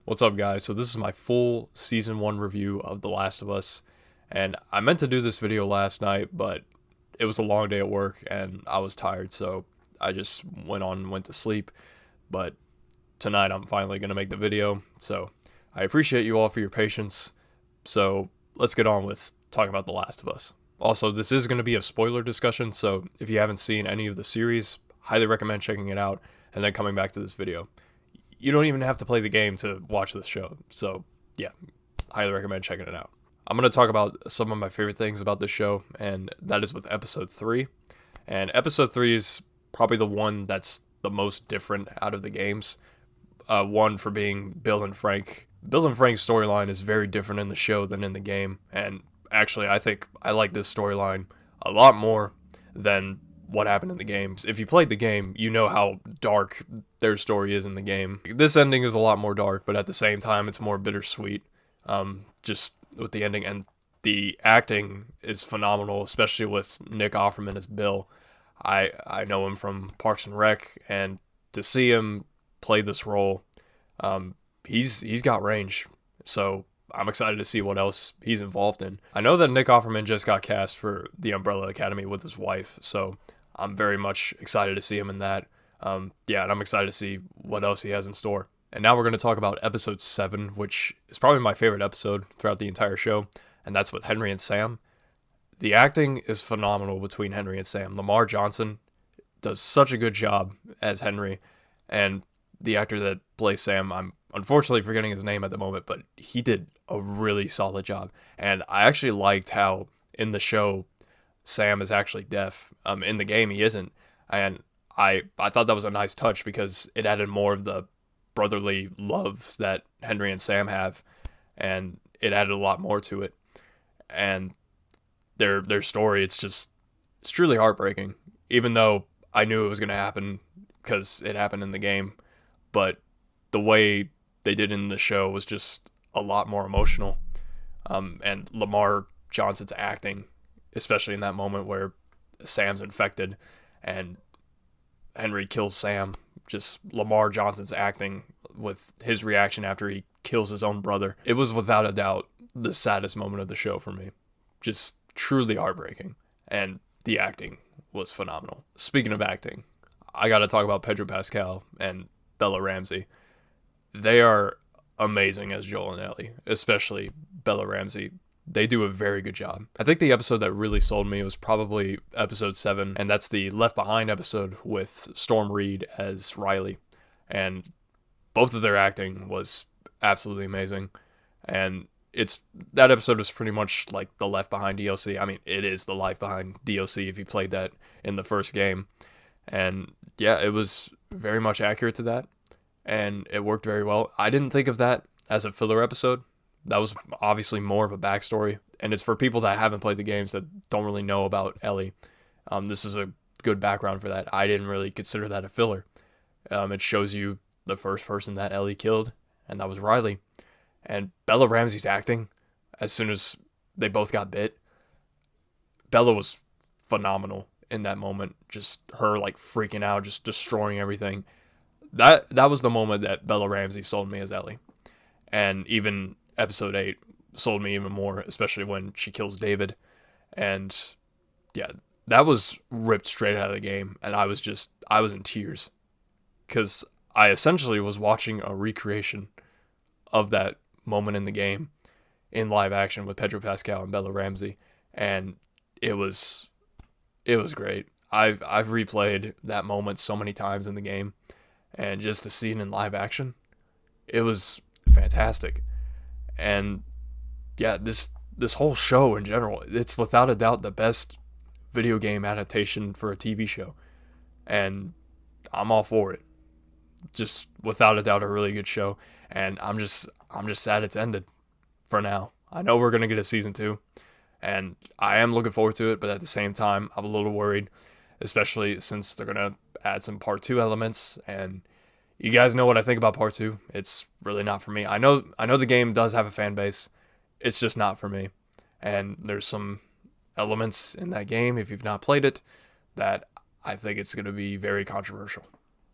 What's up, guys? So this is my full season 1 review of The Last of Us, and I meant to do this video last night, but it was a long day at work and I was tired, so I just went to sleep. But tonight I'm finally going to make the video, so I appreciate you all for your patience. So let's get on with talking about The Last of Us. Also, this is going to be a spoiler discussion, so if you haven't seen any of the series, highly recommend checking it out and then coming back to this video. You don't even have to play the game to watch this show. So, yeah, highly recommend checking it out. I'm going to talk about some of my favorite things about this show, and that is with episode 3. And episode 3 is probably the one that's the most different out of the games. One for being Bill and Frank. Bill and Frank's storyline is very different in the show than in the game, and actually, I think I like this storyline a lot more than what happened in the games. If you played the game, you know how dark their story is in the game. This ending is a lot more dark, but at the same time, it's more bittersweet. Just with the ending, and the acting is phenomenal, especially with Nick Offerman as Bill. I know him from Parks and Rec, and to see him play this role, he's got range. So I'm excited to see what else he's involved in. I know that Nick Offerman just got cast for The Umbrella Academy with his wife, so I'm very much excited to see him in that. And I'm excited to see what else he has in store. And now we're going to talk about episode 7, which is probably my favorite episode throughout the entire show, and that's with Henry and Sam. The acting is phenomenal between Henry and Sam. Lamar Johnson does such a good job as Henry, and the actor that plays Sam, I'm unfortunately forgetting his name at the moment, but he did a really solid job. And I actually liked how in the show Sam is actually deaf. In the game he isn't, and I thought that was a nice touch because it added more of the brotherly love that Henry and Sam have, and it added a lot more to it. And their story, it's truly heartbreaking. Even though I knew it was going to happen because it happened in the game, but the way they did in the show was just a lot more emotional. And Lamar Johnson's acting, especially in that moment where Sam's infected and Henry kills Sam, just Lamar Johnson's acting with his reaction after he kills his own brother. It was without a doubt the saddest moment of the show for me. Just truly heartbreaking. And the acting was phenomenal. Speaking of acting, I got to talk about Pedro Pascal and Bella Ramsey. They are amazing as Joel and Ellie, especially Bella Ramsey. They do a very good job. I think the episode that really sold me was probably episode 7, and that's the Left Behind episode with Storm Reed as Riley. And both of their acting was absolutely amazing. And that episode was pretty much like the Left Behind DLC. I mean, it is the Life Behind DLC if you played that in the first game. And yeah, it was very much accurate to that, and it worked very well. I didn't think of that as a filler episode. That was obviously more of a backstory, and it's for people that haven't played the games that don't really know about Ellie. This is a good background for that. I didn't really consider that a filler. It shows you the first person that Ellie killed, and that was Riley. And Bella Ramsey's acting, as soon as they both got bit, Bella was phenomenal in that moment. Just her like freaking out, just destroying everything. That was the moment that Bella Ramsey sold me as Ellie. And even episode 8 sold me even more, especially when she kills David. And yeah, that was ripped straight out of the game, and I was in tears because I essentially was watching a recreation of that moment in the game in live action with Pedro Pascal and Bella Ramsey, and it was great. I've replayed that moment so many times in the game, and just to see it in live action, it was fantastic. And yeah, this whole show in general, it's without a doubt the best video game adaptation for a TV show, and I'm all for it. Just without a doubt a really good show, and I'm just sad it's ended for now. I know we're gonna get a season 2, and I am looking forward to it, but at the same time, I'm a little worried, especially since they're gonna add some part 2 elements, and you guys know what I think about part 2. It's really not for me. I know the game does have a fan base. It's just not for me. And there's some elements in that game, if you've not played it, that I think it's going to be very controversial.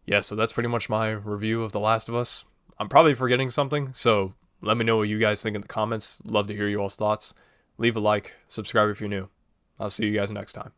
Yeah, so that's pretty much my review of The Last of Us. I'm probably forgetting something, so let me know what you guys think in the comments. Love to hear you all's thoughts. Leave a like, subscribe if you're new. I'll see you guys next time.